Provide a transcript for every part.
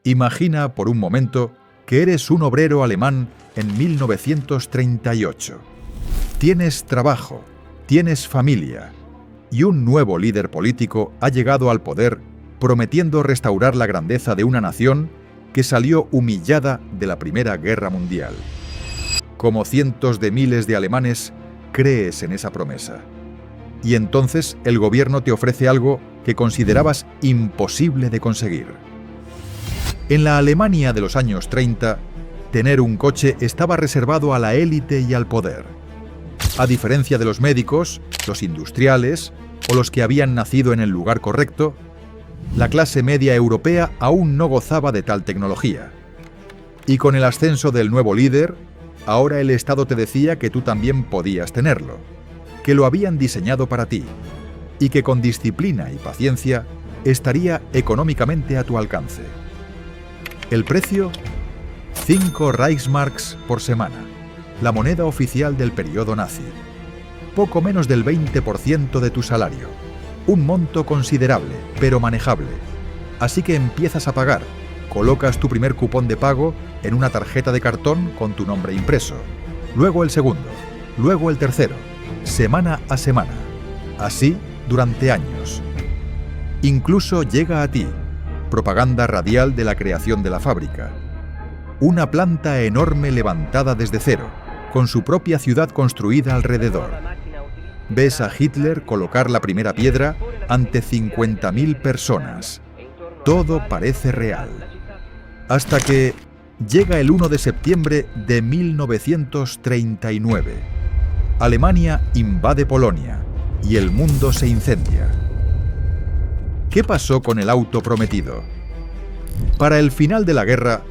Imagina por un momento que eres un obrero alemán en 1938. Tienes trabajo, tienes familia, y un nuevo líder político ha llegado al poder prometiendo restaurar la grandeza de una nación que salió humillada de la Primera Guerra Mundial. Como cientos de miles de alemanes, crees en esa promesa. Y entonces el gobierno te ofrece algo que considerabas imposible de conseguir. En la Alemania de los años 30, tener un coche estaba reservado a la élite y al poder. A diferencia de los médicos, los industriales o los que habían nacido en el lugar correcto, la clase media europea aún no gozaba de tal tecnología. Y con el ascenso del nuevo líder, ahora el Estado te decía que tú también podías tenerlo, que lo habían diseñado para ti, y que con disciplina y paciencia estaría económicamente a tu alcance. El precio: 5 Reichsmarks por semana, la moneda oficial del periodo nazi. Poco menos del 20% de tu salario. Un monto considerable, pero manejable. Así que empiezas a pagar. Colocas tu primer cupón de pago en una tarjeta de cartón con tu nombre impreso. Luego el segundo, luego el tercero, semana a semana. Así durante años. Incluso llega a ti propaganda radial de la creación de la fábrica. Una planta enorme levantada desde cero, con su propia ciudad construida alrededor. Ves a Hitler colocar la primera piedra ante 50.000 personas. Todo parece real. Hasta que llega el 1 de septiembre de 1939. Alemania invade Polonia y el mundo se incendia. ¿Qué pasó con el auto prometido? Para el final de la guerra,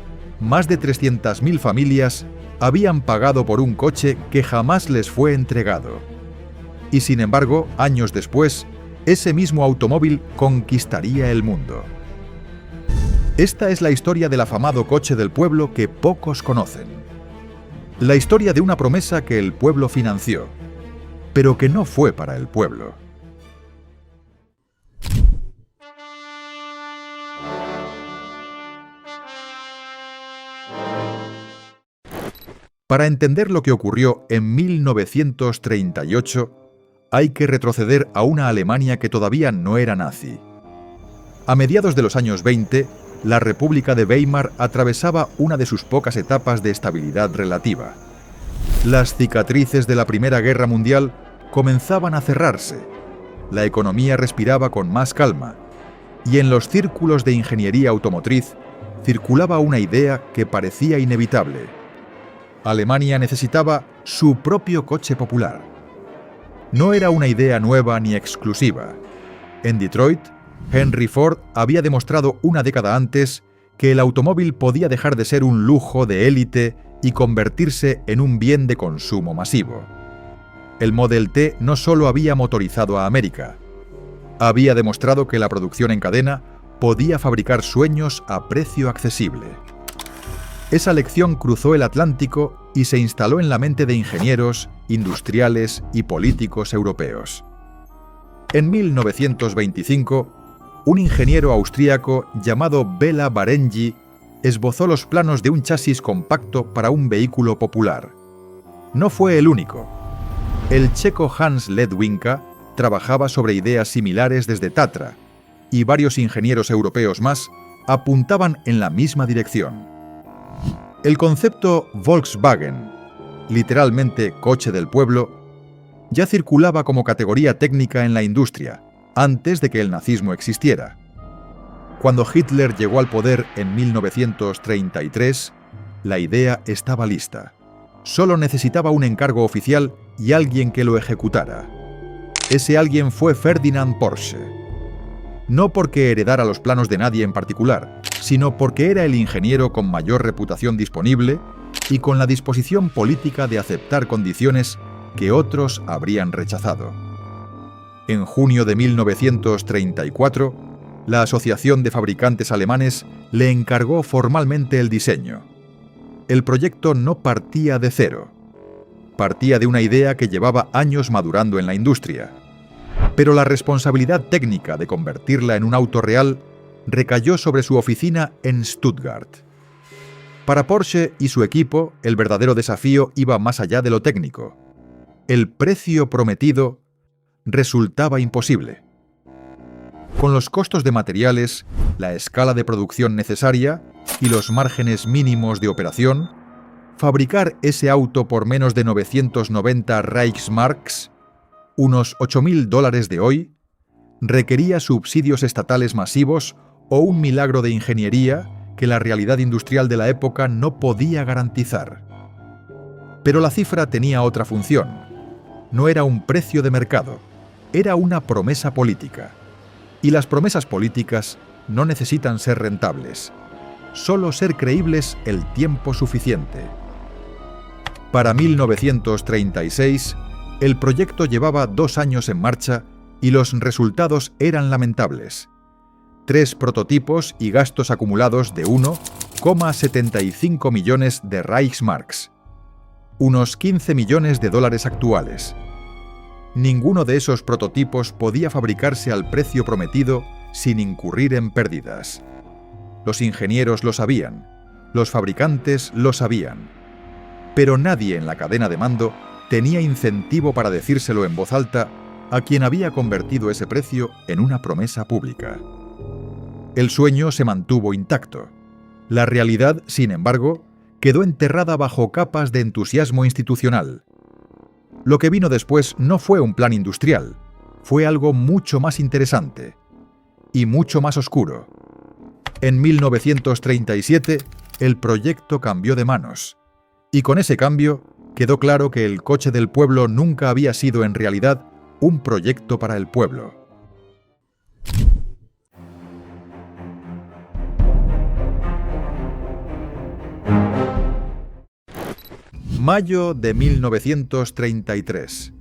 más de 300.000 familias habían pagado por un coche que jamás les fue entregado. Y sin embargo, años después, ese mismo automóvil conquistaría el mundo. Esta es la historia del afamado coche del pueblo que pocos conocen. La historia de una promesa que el pueblo financió, pero que no fue para el pueblo. Para entender lo que ocurrió en 1938, hay que retroceder a una Alemania que todavía no era nazi. A mediados de los años 20, la República de Weimar atravesaba una de sus pocas etapas de estabilidad relativa. Las cicatrices de la Primera Guerra Mundial comenzaban a cerrarse, la economía respiraba con más calma, y en los círculos de ingeniería automotriz circulaba una idea que parecía inevitable. Alemania necesitaba su propio coche popular. No era una idea nueva ni exclusiva. En Detroit, Henry Ford había demostrado una década antes que el automóvil podía dejar de ser un lujo de élite y convertirse en un bien de consumo masivo. El Model T no solo había motorizado a América, había demostrado que la producción en cadena podía fabricar sueños a precio accesible. Esa lección cruzó el Atlántico y se instaló en la mente de ingenieros, industriales y políticos europeos. En 1925, un ingeniero austríaco llamado Béla Barenyi esbozó los planos de un chasis compacto para un vehículo popular. No fue el único. El checo Hans Ledwinka trabajaba sobre ideas similares desde Tatra, y varios ingenieros europeos más apuntaban en la misma dirección. El concepto Volkswagen, literalmente coche del pueblo, ya circulaba como categoría técnica en la industria, antes de que el nazismo existiera. Cuando Hitler llegó al poder en 1933, la idea estaba lista. Solo necesitaba un encargo oficial y alguien que lo ejecutara. Ese alguien fue Ferdinand Porsche. No porque heredara los planos de nadie en particular, sino porque era el ingeniero con mayor reputación disponible y con la disposición política de aceptar condiciones que otros habrían rechazado. En junio de 1934, la Asociación de Fabricantes Alemanes le encargó formalmente el diseño. El proyecto no partía de cero. Partía de una idea que llevaba años madurando en la industria. Pero la responsabilidad técnica de convertirla en un auto real recayó sobre su oficina en Stuttgart. Para Porsche y su equipo, el verdadero desafío iba más allá de lo técnico. El precio prometido resultaba imposible. Con los costos de materiales, la escala de producción necesaria y los márgenes mínimos de operación, fabricar ese auto por menos de 990 Reichsmarks, unos $8.000 de hoy, requería subsidios estatales masivos o un milagro de ingeniería que la realidad industrial de la época no podía garantizar. Pero la cifra tenía otra función. No era un precio de mercado, era una promesa política. Y las promesas políticas no necesitan ser rentables, solo ser creíbles el tiempo suficiente. Para 1936, el proyecto llevaba 2 años en marcha y los resultados eran lamentables. 3 prototipos y gastos acumulados de 1,75 millones de Reichsmarks, unos 15 millones de dólares actuales. Ninguno de esos prototipos podía fabricarse al precio prometido sin incurrir en pérdidas. Los ingenieros lo sabían, los fabricantes lo sabían, pero nadie en la cadena de mando tenía incentivo para decírselo en voz alta a quien había convertido ese precio en una promesa pública. El sueño se mantuvo intacto. La realidad, sin embargo, quedó enterrada bajo capas de entusiasmo institucional. Lo que vino después no fue un plan industrial, fue algo mucho más interesante y mucho más oscuro. En 1937, el proyecto cambió de manos, y con ese cambio quedó claro que el coche del pueblo nunca había sido en realidad un proyecto para el pueblo. Mayo de 1933.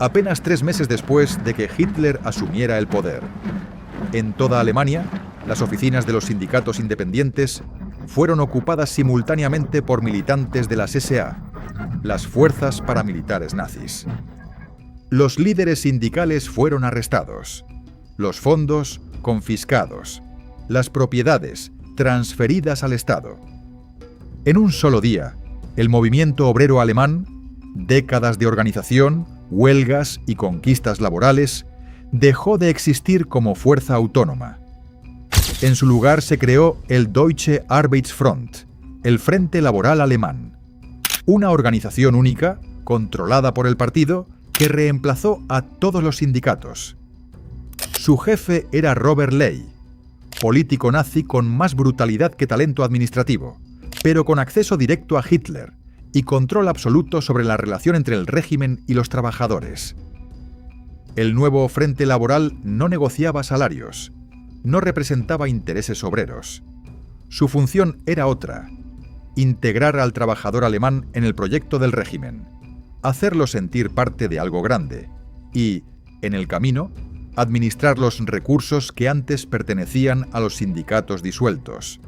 Apenas 3 meses después de que Hitler asumiera el poder. En toda Alemania, las oficinas de los sindicatos independientes fueron ocupadas simultáneamente por militantes de las SA, las fuerzas paramilitares nazis. Los líderes sindicales fueron arrestados, los fondos confiscados, las propiedades transferidas al Estado. En un solo día, el movimiento obrero alemán, décadas de organización, huelgas y conquistas laborales, dejó de existir como fuerza autónoma. En su lugar se creó el Deutsche Arbeitsfront, el Frente Laboral Alemán, una organización única, controlada por el partido, que reemplazó a todos los sindicatos. Su jefe era Robert Ley, político nazi con más brutalidad que talento administrativo, pero con acceso directo a Hitler y control absoluto sobre la relación entre el régimen y los trabajadores. El nuevo Frente Laboral no negociaba salarios, no representaba intereses obreros. Su función era otra: integrar al trabajador alemán en el proyecto del régimen, hacerlo sentir parte de algo grande y, en el camino, administrar los recursos que antes pertenecían a los sindicatos disueltos.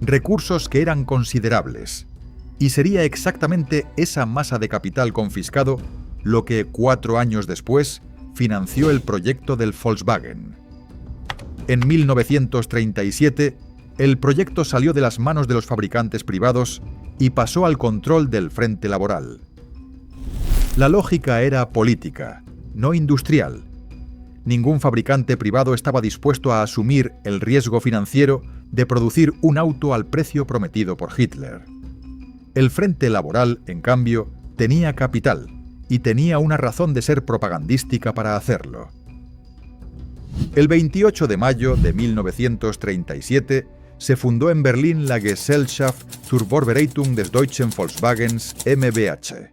Recursos que eran considerables, y sería exactamente esa masa de capital confiscado lo que 4 años después financió el proyecto del Volkswagen. En 1937, el proyecto salió de las manos de los fabricantes privados y pasó al control del Frente Laboral. La lógica era política, no industrial. Ningún fabricante privado estaba dispuesto a asumir el riesgo financiero de producir un auto al precio prometido por Hitler. El Frente Laboral, en cambio, tenía capital y tenía una razón de ser propagandística para hacerlo. El 28 de mayo de 1937 se fundó en Berlín la Gesellschaft zur Vorbereitung des Deutschen Volkswagens MBH,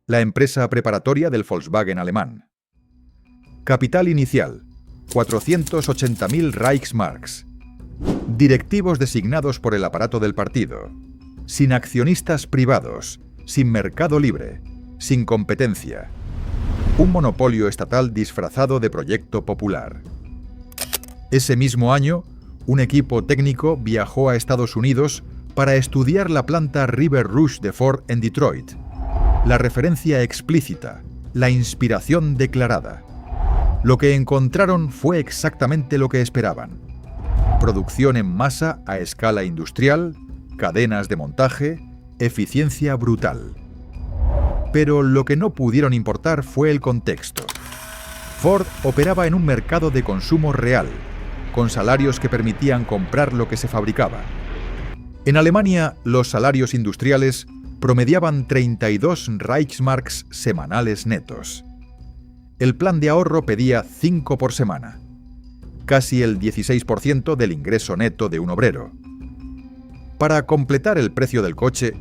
la empresa preparatoria del Volkswagen alemán. Capital inicial: 480.000 Reichsmarks. Directivos designados por el aparato del partido. Sin accionistas privados, sin mercado libre, sin competencia. Un monopolio estatal disfrazado de proyecto popular. Ese mismo año, un equipo técnico viajó a Estados Unidos para estudiar la planta River Rouge de Ford en Detroit. La referencia explícita, la inspiración declarada. Lo que encontraron fue exactamente lo que esperaban: producción en masa a escala industrial, cadenas de montaje, eficiencia brutal. Pero lo que no pudieron importar fue el contexto. Ford operaba en un mercado de consumo real, con salarios que permitían comprar lo que se fabricaba. En Alemania, los salarios industriales promediaban 32 Reichsmarks semanales netos. El plan de ahorro pedía 5 por semana, casi el 16% del ingreso neto de un obrero. Para completar el precio del coche,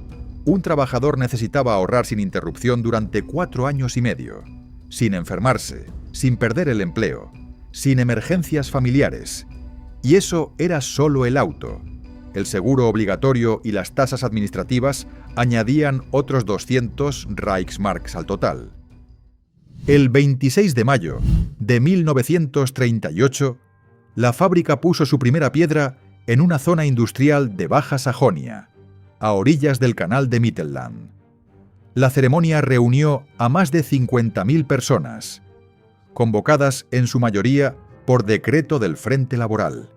un trabajador necesitaba ahorrar sin interrupción durante 4 años y medio, sin enfermarse, sin perder el empleo, sin emergencias familiares. Y eso era solo el auto. El seguro obligatorio y las tasas administrativas añadían otros 200 Reichsmarks al total. El 26 de mayo de 1938, la fábrica puso su primera piedra en una zona industrial de Baja Sajonia, a orillas del canal de Mittelland. La ceremonia reunió a más de 50.000 personas, convocadas en su mayoría por decreto del Frente Laboral.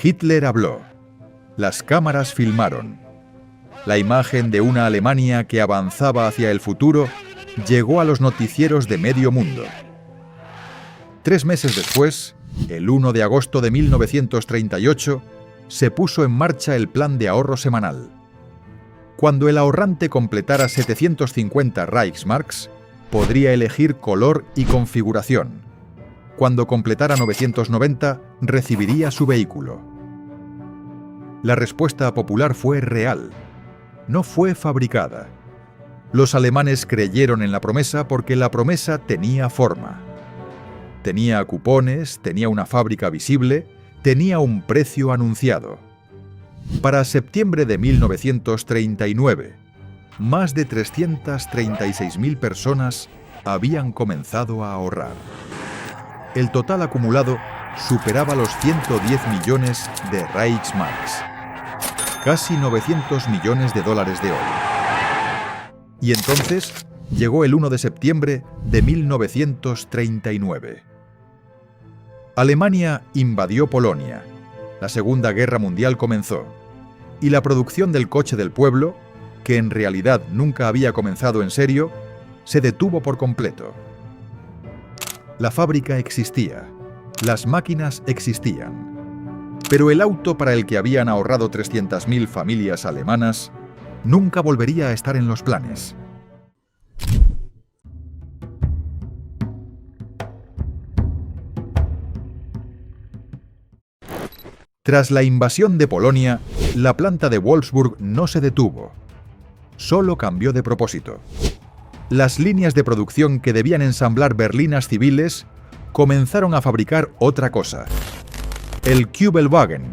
Hitler habló. Las cámaras filmaron. La imagen de una Alemania que avanzaba hacia el futuro llegó a los noticieros de medio mundo. 3 meses después, el 1 de agosto de 1938, se puso en marcha el plan de ahorro semanal. Cuando el ahorrante completara 750 Reichsmarks, podría elegir color y configuración. Cuando completara 990, recibiría su vehículo. La respuesta popular fue real. No fue fabricada. Los alemanes creyeron en la promesa porque la promesa tenía forma. Tenía cupones, tenía una fábrica visible, tenía un precio anunciado. Para septiembre de 1939, más de 336.000 personas habían comenzado a ahorrar. El total acumulado superaba los 110 millones de Reichsmarks, casi 900 millones de dólares de hoy. Y entonces llegó el 1 de septiembre de 1939. Alemania invadió Polonia, la Segunda Guerra Mundial comenzó, y la producción del coche del pueblo, que en realidad nunca había comenzado en serio, se detuvo por completo. La fábrica existía, las máquinas existían, pero el auto para el que habían ahorrado 300.000 familias alemanas nunca volvería a estar en los planes. Tras la invasión de Polonia, la planta de Wolfsburg no se detuvo, solo cambió de propósito. Las líneas de producción que debían ensamblar berlinas civiles comenzaron a fabricar otra cosa. El Kübelwagen,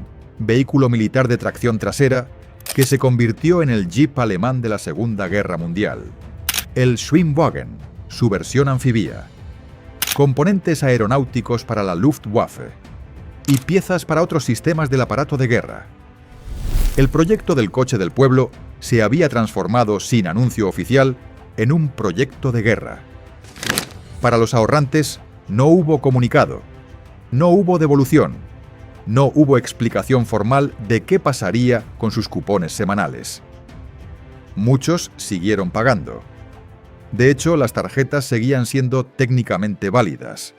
vehículo militar de tracción trasera, que se convirtió en el Jeep alemán de la Segunda Guerra Mundial. El Schwimmwagen, su versión anfibia. Componentes aeronáuticos para la Luftwaffe. Y piezas para otros sistemas del aparato de guerra. El proyecto del coche del pueblo se había transformado, sin anuncio oficial, en un proyecto de guerra. Para los ahorrantes, no hubo comunicado, no hubo devolución, no hubo explicación formal de qué pasaría con sus cupones semanales. Muchos siguieron pagando. De hecho, las tarjetas seguían siendo técnicamente válidas.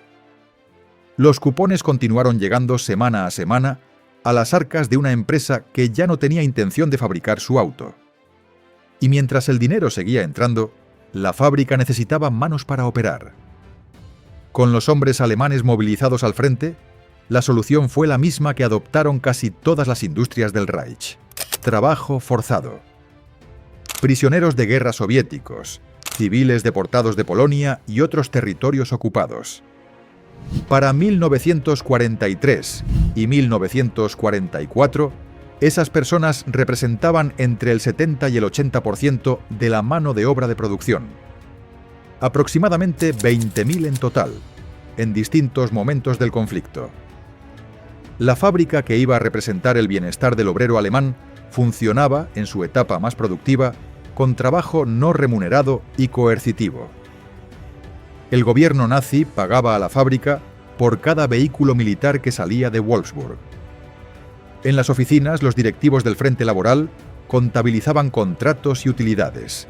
Los cupones continuaron llegando semana a semana a las arcas de una empresa que ya no tenía intención de fabricar su auto. Y mientras el dinero seguía entrando, la fábrica necesitaba manos para operar. Con los hombres alemanes movilizados al frente, la solución fue la misma que adoptaron casi todas las industrias del Reich: trabajo forzado. Prisioneros de guerra soviéticos, civiles deportados de Polonia y otros territorios ocupados. Para 1943 y 1944, esas personas representaban entre el 70 y el 80% de la mano de obra de producción. Aproximadamente 20.000 en total, en distintos momentos del conflicto. La fábrica que iba a representar el bienestar del obrero alemán funcionaba, en su etapa más productiva, con trabajo no remunerado y coercitivo. El gobierno nazi pagaba a la fábrica por cada vehículo militar que salía de Wolfsburg, En las oficinas, los directivos del Frente Laboral contabilizaban contratos y utilidades.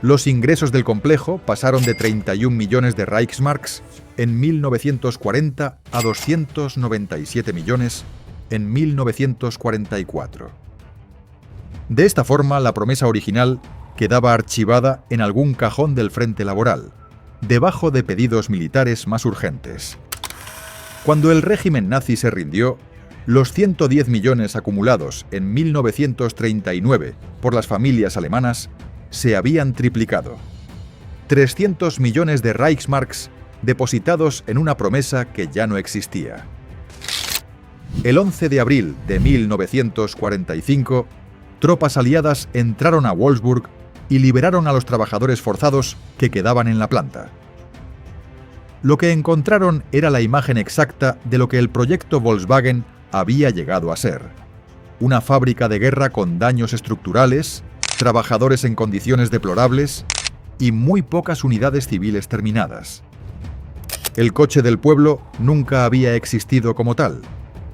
Los ingresos del complejo pasaron de 31 millones de Reichsmarks en 1940 a 297 millones en 1944. De esta forma, la promesa original quedaba archivada en algún cajón del Frente Laboral, debajo de pedidos militares más urgentes. Cuando el régimen nazi se rindió, los 110 millones acumulados en 1939 por las familias alemanas se habían triplicado. 300 millones de Reichsmarks depositados en una promesa que ya no existía. El 11 de abril de 1945, tropas aliadas entraron a Wolfsburg y liberaron a los trabajadores forzados que quedaban en la planta. Lo que encontraron era la imagen exacta de lo que el proyecto Volkswagen había llegado a ser: una fábrica de guerra con daños estructurales, trabajadores en condiciones deplorables y muy pocas unidades civiles terminadas. El coche del pueblo nunca había existido como tal,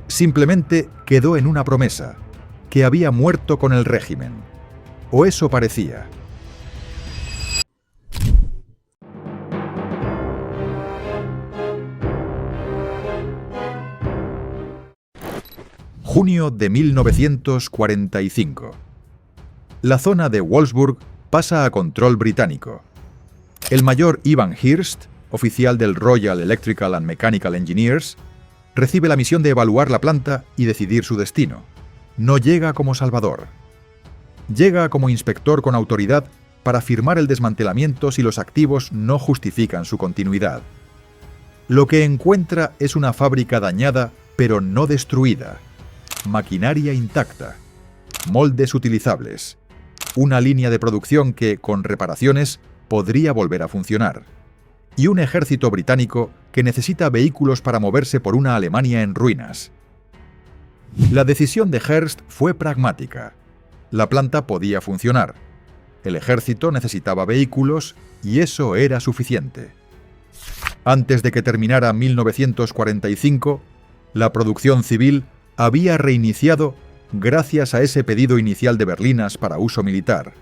simplemente quedó en una promesa, que había muerto con el régimen. O eso parecía. Junio de 1945. La zona de Wolfsburg pasa a control británico. El mayor Ivan Hirst, oficial del Royal Electrical and Mechanical Engineers, recibe la misión de evaluar la planta y decidir su destino. No llega como salvador. Llega como inspector con autoridad para firmar el desmantelamiento si los activos no justifican su continuidad. Lo que encuentra es una fábrica dañada, pero no destruida. Maquinaria intacta, moldes utilizables, una línea de producción que, con reparaciones, podría volver a funcionar, y un ejército británico que necesita vehículos para moverse por una Alemania en ruinas. La decisión de Hearst fue pragmática. La planta podía funcionar, el ejército necesitaba vehículos y eso era suficiente. Antes de que terminara 1945, la producción civil había reiniciado gracias a ese pedido inicial de berlinas para uso militar.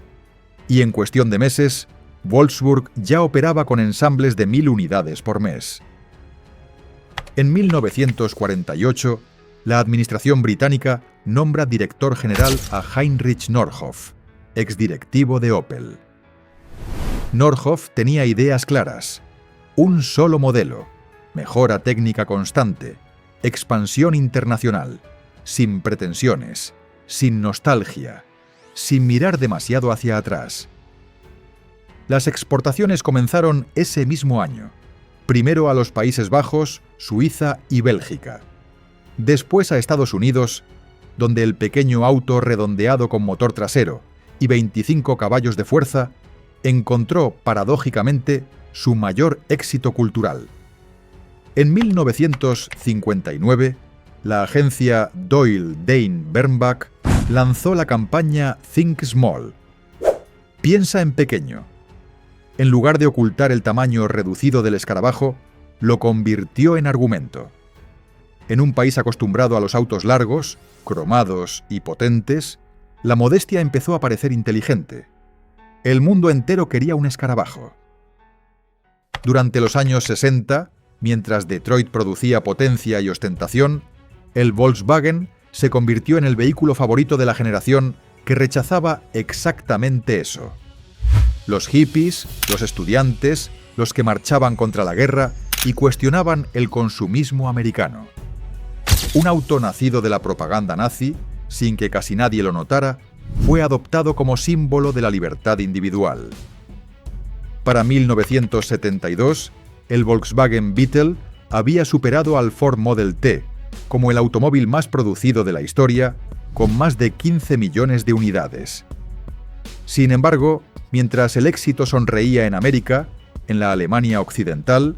Y en cuestión de meses, Wolfsburg ya operaba con ensambles de 1000 unidades por mes. En 1948, la administración británica nombra director general a Heinrich Nordhoff, exdirectivo de Opel. Nordhoff tenía ideas claras: un solo modelo, mejora técnica constante, expansión internacional, sin pretensiones, sin nostalgia, sin mirar demasiado hacia atrás. Las exportaciones comenzaron ese mismo año, primero a los Países Bajos, Suiza y Bélgica, después a Estados Unidos, donde el pequeño auto redondeado con motor trasero y 25 caballos de fuerza encontró, paradójicamente, su mayor éxito cultural. En 1959, la agencia Doyle Dane Bernbach lanzó la campaña Think Small. Piensa en pequeño. En lugar de ocultar el tamaño reducido del escarabajo, lo convirtió en argumento. En un país acostumbrado a los autos largos, cromados y potentes, la modestia empezó a parecer inteligente. El mundo entero quería un escarabajo. Durante los años 60, mientras Detroit producía potencia y ostentación, el Volkswagen se convirtió en el vehículo favorito de la generación que rechazaba exactamente eso. Los hippies, los estudiantes, los que marchaban contra la guerra y cuestionaban el consumismo americano. Un auto nacido de la propaganda nazi, sin que casi nadie lo notara, fue adoptado como símbolo de la libertad individual. Para 1972, el Volkswagen Beetle había superado al Ford Model T como el automóvil más producido de la historia, con más de 15 millones de unidades. Sin embargo, mientras el éxito sonreía en América, en la Alemania occidental,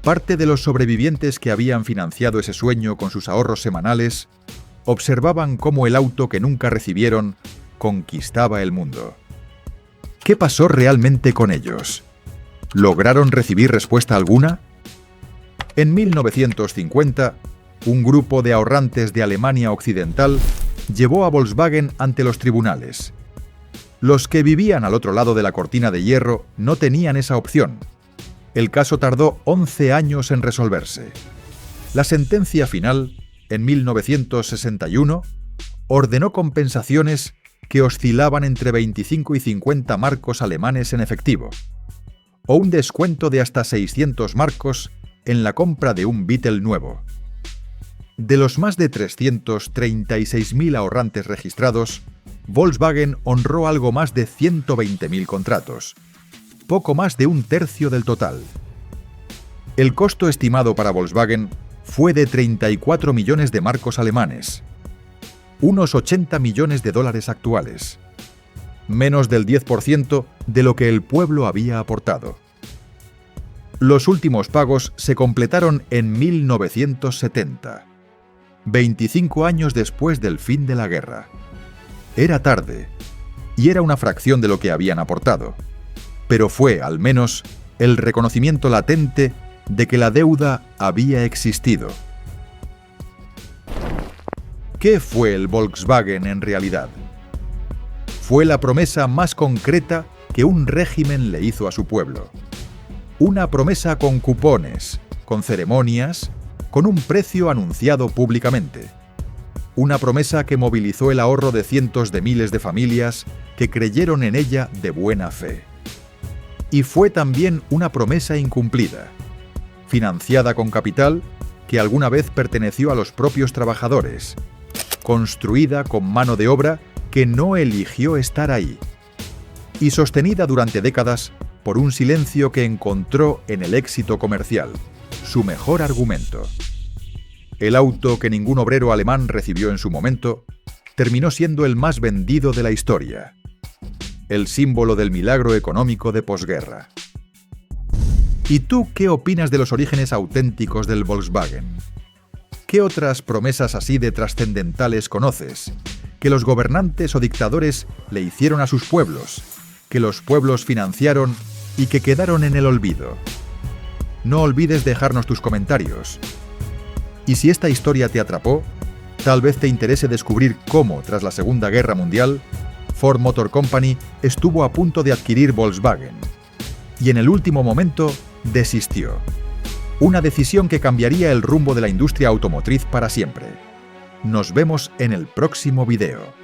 parte de los sobrevivientes que habían financiado ese sueño con sus ahorros semanales observaban cómo el auto que nunca recibieron conquistaba el mundo. ¿Qué pasó realmente con ellos? ¿Lograron recibir respuesta alguna? En 1950, un grupo de ahorrantes de Alemania Occidental llevó a Volkswagen ante los tribunales. Los que vivían al otro lado de la cortina de hierro no tenían esa opción. El caso tardó 11 años en resolverse. La sentencia final, en 1961, ordenó compensaciones que oscilaban entre 25 y 50 marcos alemanes en efectivo, o un descuento de hasta 600 marcos en la compra de un Beetle nuevo. De los más de 336.000 ahorrantes registrados, Volkswagen honró algo más de 120.000 contratos, poco más de un tercio del total. El costo estimado para Volkswagen fue de 34 millones de marcos alemanes, unos 80 millones de dólares actuales, menos del 10% de lo que el pueblo había aportado. Los últimos pagos se completaron en 1970, 25 años después del fin de la guerra. Era tarde, y era una fracción de lo que habían aportado, pero fue, al menos, el reconocimiento latente de que la deuda había existido. ¿Qué fue el Volkswagen en realidad? Fue la promesa más concreta que un régimen le hizo a su pueblo. Una promesa con cupones, con ceremonias, con un precio anunciado públicamente. Una promesa que movilizó el ahorro de cientos de miles de familias que creyeron en ella de buena fe. Y fue también una promesa incumplida, financiada con capital que alguna vez perteneció a los propios trabajadores, construida con mano de obra que no eligió estar ahí, y sostenida durante décadas por un silencio que encontró en el éxito comercial, su mejor argumento. El auto que ningún obrero alemán recibió en su momento terminó siendo el más vendido de la historia, el símbolo del milagro económico de posguerra. ¿Y tú qué opinas de los orígenes auténticos del Volkswagen? ¿Qué otras promesas así de trascendentales conoces, que los gobernantes o dictadores le hicieron a sus pueblos, que los pueblos financiaron y que quedaron en el olvido? No olvides dejarnos tus comentarios. Y si esta historia te atrapó, tal vez te interese descubrir cómo, tras la Segunda Guerra Mundial, Ford Motor Company estuvo a punto de adquirir Volkswagen. Y en el último momento, desistió. Una decisión que cambiaría el rumbo de la industria automotriz para siempre. Nos vemos en el próximo video.